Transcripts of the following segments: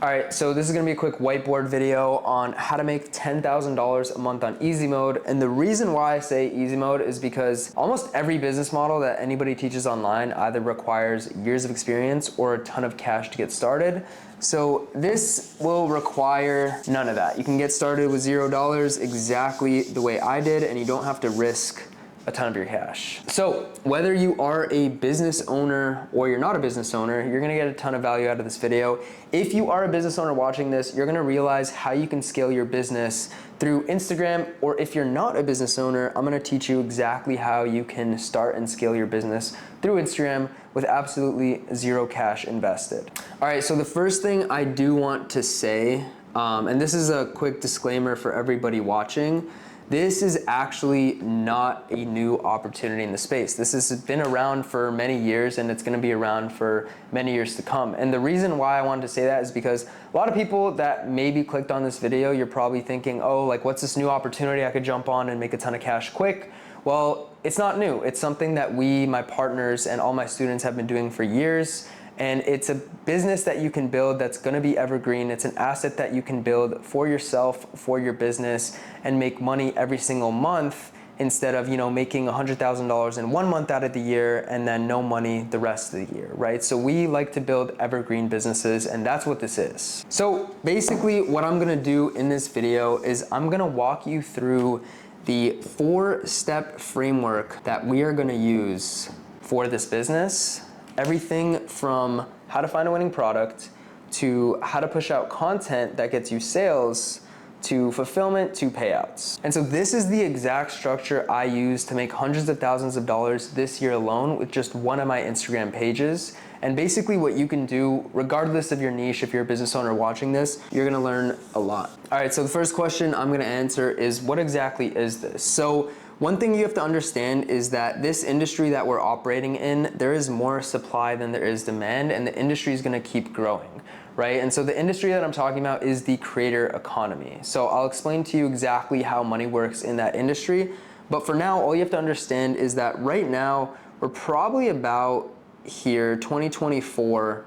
All right, so this is gonna be a quick whiteboard video on how to make $10,000 a month on easy mode. And the reason why I say easy mode is because almost every business model that anybody teaches online either requires years of experience or a ton of cash to get started. So this will require none of that. You can get started with $0 exactly the way I did, and you don't have to risk a ton of your cash. So whether you are a business owner or you're not a business owner, you're gonna get a ton of value out of this video. If you are a business owner watching this, you're gonna realize how you can scale your business through Instagram, or if you're not a business owner, I'm gonna teach you exactly how you can start and scale your business through Instagram with absolutely zero cash invested. All right, so the first thing I do want to say, and this is a quick disclaimer for everybody watching, this is actually not a new opportunity in the space. This has been around for many years, and it's gonna be around for many years to come. And the reason why I wanted to say that is because a lot of people that maybe clicked on this video, you're probably thinking, oh, like what's this new opportunity I could jump on and make a ton of cash quick? Well, it's not new. It's something that we, my partners, and all my students have been doing for years. And it's a business that you can build that's gonna be evergreen. It's an asset that you can build for yourself, for your business, and make money every single month instead of making $100,000 in 1 month out of the year and then no money the rest of the year, right? So we like to build evergreen businesses, and that's what this is. So basically what I'm gonna do in this video is I'm gonna walk you through the 4-step framework that we are gonna use for this business. Everything from how to find a winning product, to how to push out content that gets you sales, to fulfillment, to payouts. And so this is the exact structure I use to make hundreds of thousands of dollars this year alone with just one of my Instagram pages. And basically what you can do, regardless of your niche, if you're a business owner watching this, you're gonna learn a lot. All right, so the first question I'm gonna answer is, what exactly is this? So one thing you have to understand is that this industry that we're operating in, there is more supply than there is demand, and the industry is gonna keep growing, right? And so the industry that I'm talking about is the creator economy. So I'll explain to you exactly how money works in that industry. But for now, all you have to understand is that right now, we're probably about here, 2024,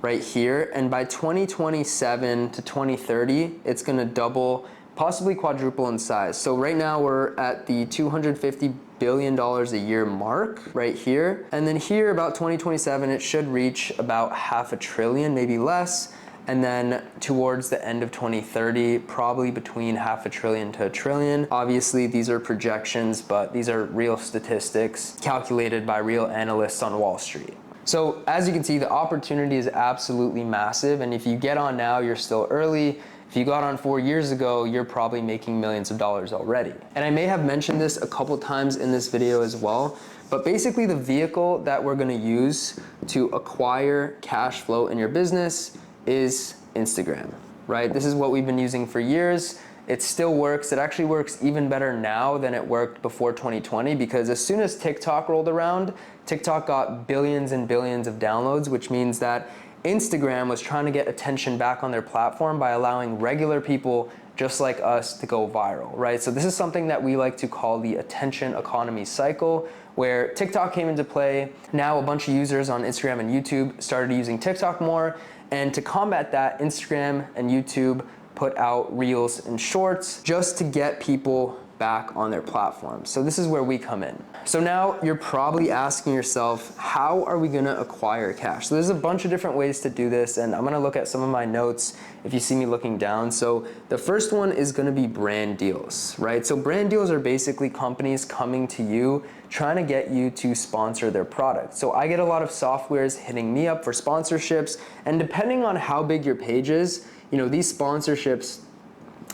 right here. And by 2027 to 2030, it's gonna double, possibly quadruple in size. So right now we're at the $250 billion a year mark right here. And then here about 2027, it should reach about $500 billion, maybe less. And then towards the end of 2030, probably between $500 billion to $1 trillion. Obviously these are projections, but these are real statistics calculated by real analysts on Wall Street. So as you can see, the opportunity is absolutely massive. And if you get on now, you're still early. If you got on 4 years ago, you're probably making millions of dollars already. And I may have mentioned this a couple times in this video as well, but basically the vehicle that we're gonna use to acquire cash flow in your business is Instagram, right? This is what we've been using for years. It still works. It actually works even better now than it worked before 2020, because as soon as TikTok rolled around, TikTok got billions and billions of downloads, which means that Instagram was trying to get attention back on their platform by allowing regular people just like us to go viral, right? So this is something that we like to call the attention economy cycle, where TikTok came into play. Now a bunch of users on Instagram and YouTube started using TikTok more. And to combat that, Instagram and YouTube put out Reels and Shorts just to get people back on their platform. So this is where we come in. So now you're probably asking yourself, how are we gonna acquire cash? So there's a bunch of different ways to do this, and I'm gonna look at some of my notes if you see me looking down. So the first one is gonna be brand deals, right? So brand deals are basically companies coming to you, trying to get you to sponsor their product. So I get a lot of softwares hitting me up for sponsorships, and depending on how big your page is, these sponsorships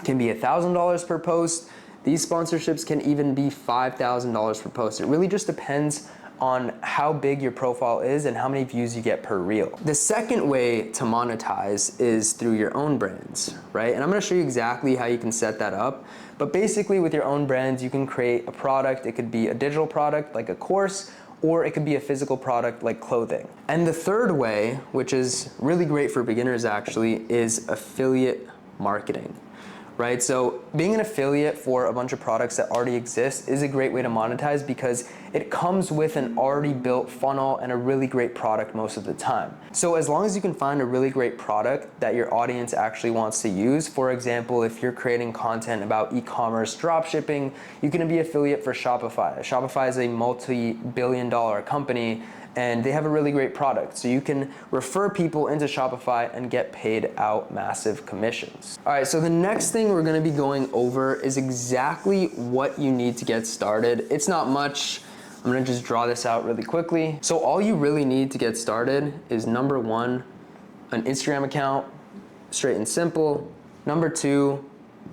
can be $1,000 per post. These sponsorships can even be $5,000 per post. It really just depends on how big your profile is and how many views you get per reel. The second way to monetize is through your own brands, right? And I'm gonna show you exactly how you can set that up. But basically with your own brands, you can create a product. It could be a digital product like a course, or it could be a physical product like clothing. And the third way, which is really great for beginners actually, is affiliate marketing. right? So being an affiliate for a bunch of products that already exist is a great way to monetize because it comes with an already built funnel and a really great product most of the time. So as long as you can find a really great product that your audience actually wants to use, for example, if you're creating content about e-commerce dropshipping, you can be affiliate for Shopify. Shopify is a multi-billion-dollar company and they have a really great product. So you can refer people into Shopify and get paid out massive commissions. All right, so the next thing we're gonna be going over is exactly what you need to get started. It's not much. I'm gonna just draw this out really quickly. So all you really need to get started is number one, an Instagram account, straight and simple. Number two,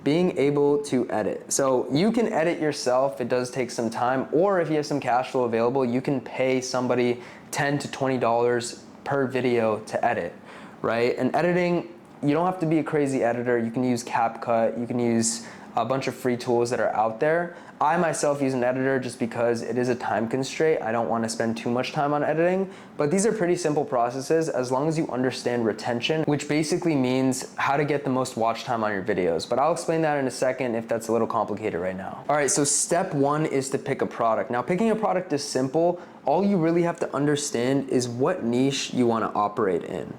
being able to edit. So you can edit yourself, it does take some time, or if you have some cash flow available, you can pay somebody $10 to $20 per video to edit, right? And editing, you don't have to be a crazy editor. You can use CapCut, you can use a bunch of free tools that are out there. I myself use an editor just because it is a time constraint. I don't want to spend too much time on editing, but these are pretty simple processes as long as you understand retention, which basically means how to get the most watch time on your videos. But I'll explain that in a second if that's a little complicated right now. All right, so step one is to pick a product. Now, picking a product is simple. All you really have to understand is what niche you want to operate in.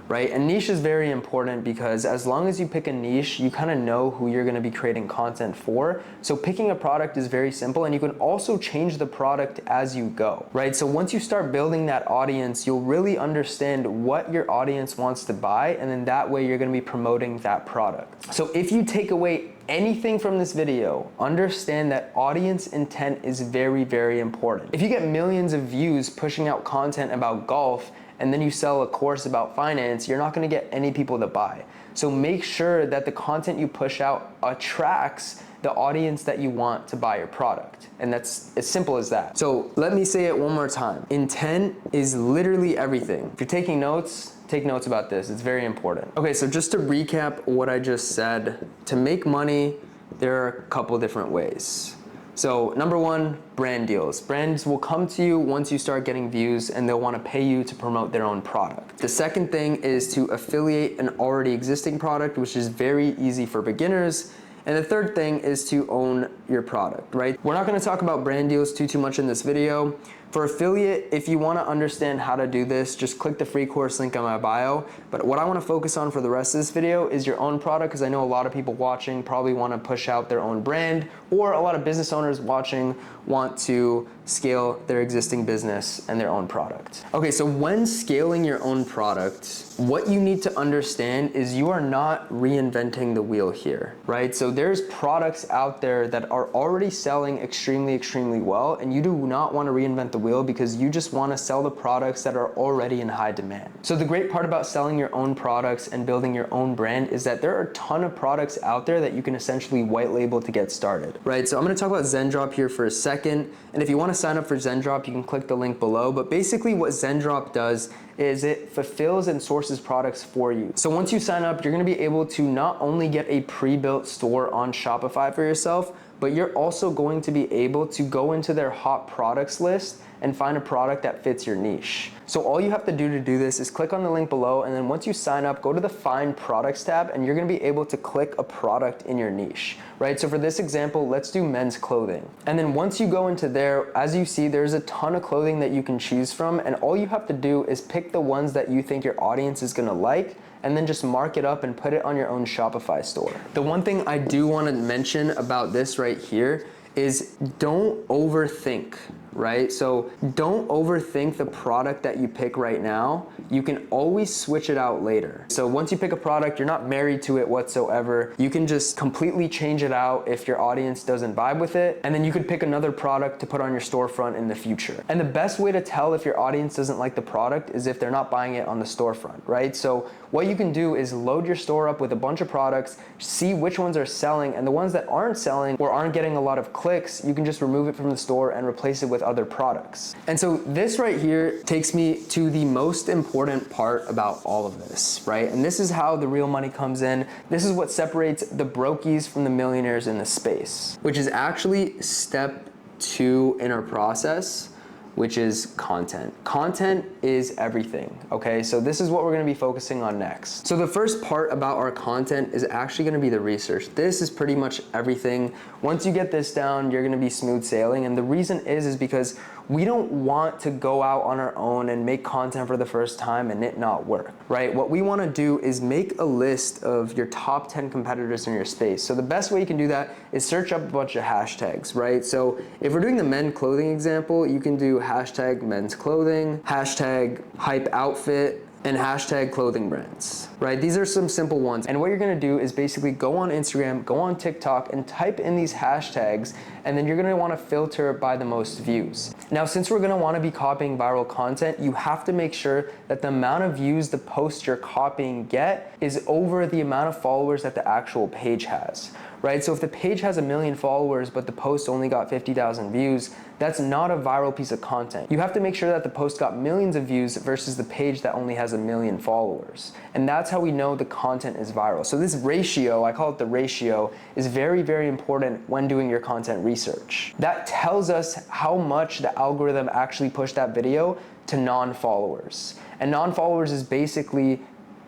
Right? And niche is very important because as long as you pick a niche, you kind of know who you're going to be creating content for. So picking a product is very simple, and you can also change the product as you go, right? So once you start building that audience, you'll really understand what your audience wants to buy, and then that way you're going to be promoting that product. So if you take away anything from this video, understand that audience intent is very, very important. If you get millions of views pushing out content about golf, and then you sell a course about finance, you're not gonna get any people to buy. So make sure that the content you push out attracts the audience that you want to buy your product. And that's as simple as that. So let me say it one more time. Intent is literally everything. If you're taking notes, take notes about this. It's very important. Okay, so just to recap what I just said, to make money, there are a couple different ways. So number one, brand deals. Brands will come to you once you start getting views and they'll want to pay you to promote their own product. The second thing is to affiliate an already existing product, which is very easy for beginners. And the third thing is to own your product, right? We're not going to talk about brand deals too much in this video. For affiliate, if you want to understand how to do this, just click the free course link on my bio. But what I want to focus on for the rest of this video is your own product, because I know a lot of people watching probably want to push out their own brand, or a lot of business owners watching want to scale their existing business and their own product. Okay, so when scaling your own product, what you need to understand is you are not reinventing the wheel here, right? So there's products out there that are already selling extremely well, and you do not want to reinvent the wheel because you just want to sell the products that are already in high demand. So the great part about selling your own products and building your own brand is that there are a ton of products out there that you can essentially white label to get started, right? So I'm going to talk about Zendrop here for a second, and if you want to sign up for Zendrop, you can click the link below. But basically what Zendrop does is it fulfills and sources products for you. So once you sign up, you're going to be able to not only get a pre-built store on Shopify for yourself, but you're also going to be able to go into their hot products list and find a product that fits your niche. So all you have to do this is click on the link below, and then once you sign up, go to the Find Products tab, and you're gonna be able to click a product in your niche, right? So for this example, let's do men's clothing. And then once you go into there, as you see, there's a ton of clothing that you can choose from, and all you have to do is pick the ones that you think your audience is gonna like, and then just mark it up and put it on your own Shopify store. The one thing I do want to mention about this right here is don't overthink, right? So don't overthink the product that you pick right now. You can always switch it out later. So once you pick a product, you're not married to it whatsoever. You can just completely change it out if your audience doesn't vibe with it, and then you could pick another product to put on your storefront in the future. And the best way to tell if your audience doesn't like the product is if they're not buying it on the storefront, right? So what you can do is load your store up with a bunch of products, see which ones are selling, and the ones that aren't selling or aren't getting a lot of clicks, you can just remove it from the store and replace it with other products. And so this right here takes me to the most important part about all of this, right? And this is how the real money comes in. This is what separates the brokies from the millionaires in the space, which is actually step 2 in our process, which is content. Content is everything, okay? So this is what we're gonna be focusing on next. So the first part about our content is actually gonna be the research. This is pretty much everything. Once you get this down, you're gonna be smooth sailing. And the reason is because we don't want to go out on our own and make content for the first time and it not work, right? What we want to do is make a list of your top 10 competitors in your space. So the best way you can do that is search up a bunch of hashtags, right? So if we're doing the men clothing example, you can do hashtag men's clothing, hashtag hype outfit, and hashtag clothing brands, right? These are some simple ones. And what you're gonna do is basically go on Instagram, go on TikTok, and type in these hashtags, and then you're gonna wanna filter by the most views. Now, since we're gonna wanna be copying viral content, you have to make sure that the amount of views the post you're copying get is over the amount of followers that the actual page has, right? So if the page has 1 million followers, but the post only got 50,000 views, that's not a viral piece of content. You have to make sure that the post got millions of views versus the page that only has 1 million followers. And that's how we know the content is viral. So this ratio, I call it the ratio, is very, very important when doing your content research. That tells us how much the algorithm actually pushed that video to non-followers. And non-followers is basically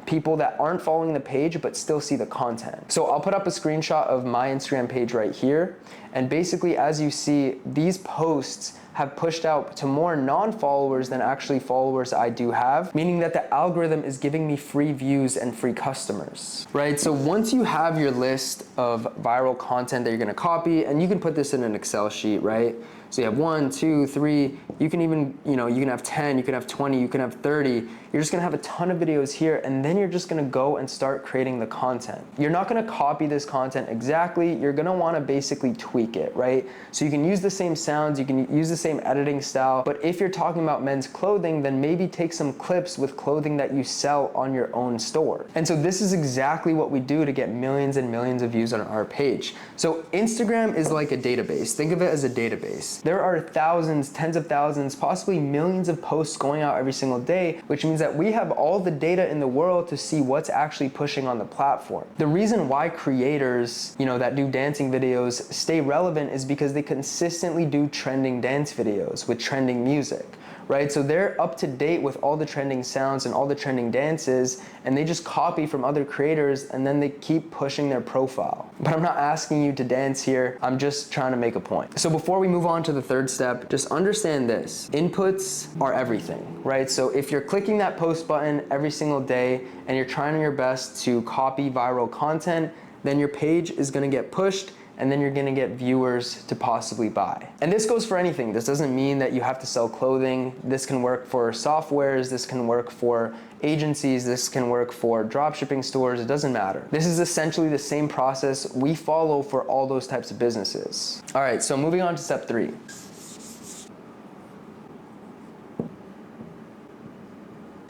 people that aren't following the page but still see the content. So I'll put up a screenshot of my Instagram page right here. And basically, as you see, these posts have pushed out to more non-followers than actually followers I do have, meaning that the algorithm is giving me free views and free customers, right? So once you have your list of viral content that you're gonna copy, and you can put this in an Excel sheet, right? So you have 1, 2, 3, you can even, you can have 10, you can have 20, you can have 30. You're just gonna have a ton of videos here, and then you're just gonna go and start creating the content. You're not gonna copy this content exactly, you're gonna wanna basically tweak it, right? So you can use the same sounds, you can use the same editing style, but if you're talking about men's clothing, then maybe take some clips with clothing that you sell on your own store. And so this is exactly what we do to get millions and millions of views on our page. So Instagram is like a database. Think of it as a database. There are thousands, tens of thousands, possibly millions of posts going out every single day, which means that we have all the data in the world to see what's actually pushing on the platform. The reason why creators, that do dancing videos stay relevant is because they consistently do trending dance videos with trending music, right? So they're up to date with all the trending sounds and all the trending dances, and they just copy from other creators, and then they keep pushing their profile. But I'm not asking you to dance here, I'm just trying to make a point. So before we move on to the third step, just understand this. Inputs are everything, right? So if you're clicking that post button every single day and you're trying your best to copy viral content, then your page is gonna get pushed, and then you're gonna get viewers to possibly buy. And this goes for anything. This doesn't mean that you have to sell clothing. This can work for softwares, this can work for agencies, this can work for dropshipping stores, it doesn't matter. This is essentially the same process we follow for all those types of businesses. All right, so moving on to step 3.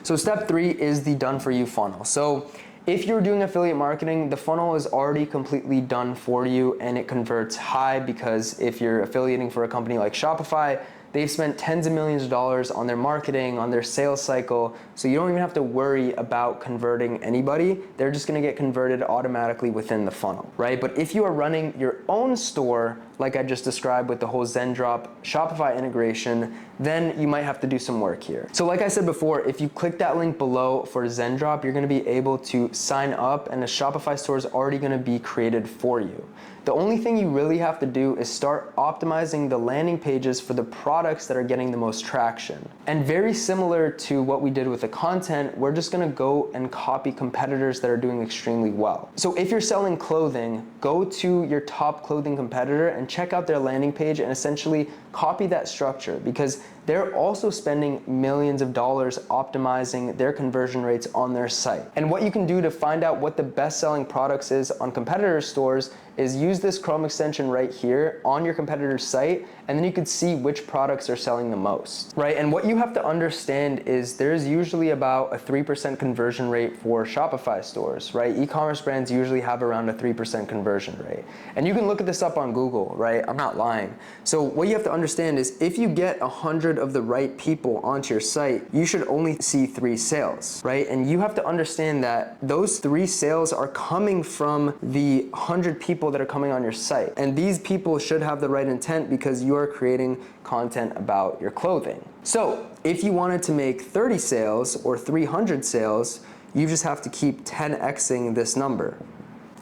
So step 3 is the done for you funnel. So if you're doing affiliate marketing, the funnel is already completely done for you and it converts high, because if you're affiliating for a company like Shopify, they've spent tens of millions of dollars on their marketing, on their sales cycle, so you don't even have to worry about converting anybody. They're just gonna get converted automatically within the funnel, right? But if you are running your own store, like I just described with the whole ZenDrop Shopify integration, then you might have to do some work here. So like I said before, if you click that link below for ZenDrop, you're gonna be able to sign up, and a Shopify store is already gonna be created for you. The only thing you really have to do is start optimizing the landing pages for the products that are getting the most traction. And very similar to what we did with the content, we're just gonna go and copy competitors that are doing extremely well. So if you're selling clothing, go to your top clothing competitor and check out their landing page and essentially copy that structure, because they're also spending millions of dollars optimizing their conversion rates on their site. And what you can do to find out what the best selling products is on competitor stores is use this Chrome extension right here on your competitor's site, and then you can see which products are selling the most, right? And what you have to understand is there's usually about a 3% conversion rate for Shopify stores, right? E-commerce brands usually have around a 3% conversion rate. And you can look at this up on Google, right? I'm not lying. So what you have to understand is if you get 100 of the right people onto your site, you should only see 3 sales, right? And you have to understand that those 3 sales are coming from the 100 people that are coming on your site. And these people should have the right intent because you are creating content about your clothing. So if you wanted to make 30 sales or 300 sales, you just have to keep 10xing this number.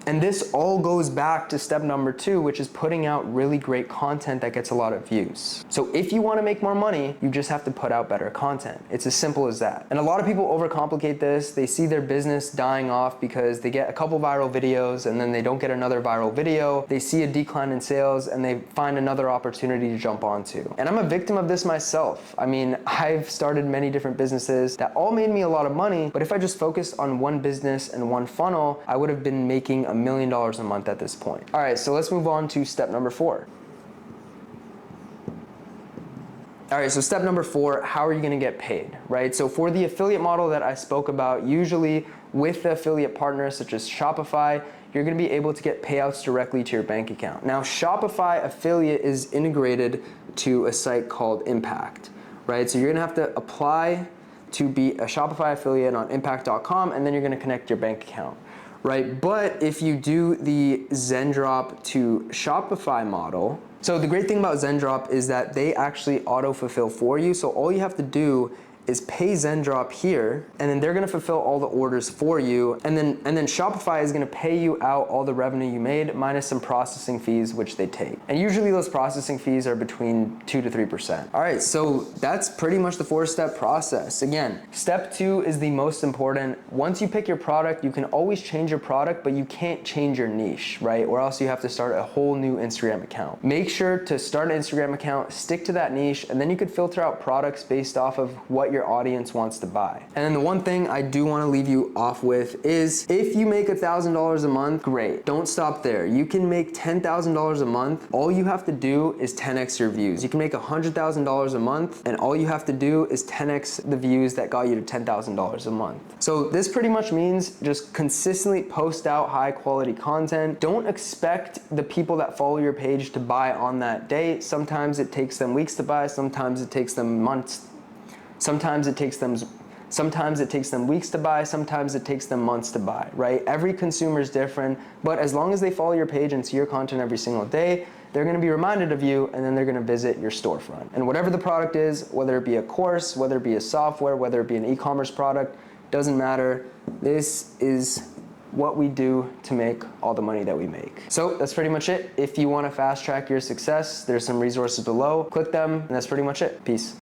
And this all goes back to step number 2, which is putting out really great content that gets a lot of views. So if you want to make more money, you just have to put out better content. It's as simple as that. And a lot of people overcomplicate this. They see their business dying off because they get a couple viral videos and then they don't get another viral video. They see a decline in sales and they find another opportunity to jump onto. And I'm a victim of this myself. I mean, I've started many different businesses that all made me a lot of money, but if I just focused on one business and one funnel, I would have been making $1 million a month at this point. All right, so let's move on to step number 4. All right, so step number 4, how are you gonna get paid, right? So for the affiliate model that I spoke about, usually with the affiliate partners such as Shopify, you're gonna be able to get payouts directly to your bank account. Now, Shopify affiliate is integrated to a site called Impact, right? So you're gonna have to apply to be a Shopify affiliate on impact.com, and then you're gonna connect your bank account, right? But if you do the Zendrop to Shopify model, so the great thing about Zendrop is that they actually auto-fulfill for you. So all you have to do is pay Zendrop here, and then they're gonna fulfill all the orders for you, and then Shopify is gonna pay you out all the revenue you made minus some processing fees which they take. And usually those processing fees are between 2 to 3%. All right, so that's pretty much the 4-step process. Again, step 2 is the most important. Once you pick your product, you can always change your product, but you can't change your niche, right? Or else you have to start a whole new Instagram account. Make sure to start an Instagram account, stick to that niche, and then you could filter out products based off of what your audience wants to buy. And then the one thing I do want to leave you off with is if you make $1,000 a month, great. Don't stop there. You can make $10,000 a month. All you have to do is 10x your views. You can make $100,000 a month, and all you have to do is 10x the views that got you to $10,000 a month. So this pretty much means just consistently post out high quality content. Don't expect the people that follow your page to buy on that day. Sometimes it takes them weeks to buy, sometimes it takes them months. Sometimes it takes them weeks to buy, sometimes it takes them months to buy, right? Every consumer is different, but as long as they follow your page and see your content every single day, they're gonna be reminded of you, and then they're gonna visit your storefront. And whatever the product is, whether it be a course, whether it be a software, whether it be an e-commerce product, doesn't matter. This is what we do to make all the money that we make. So that's pretty much it. If you wanna fast track your success, there's some resources below. Click them, and that's pretty much it. Peace.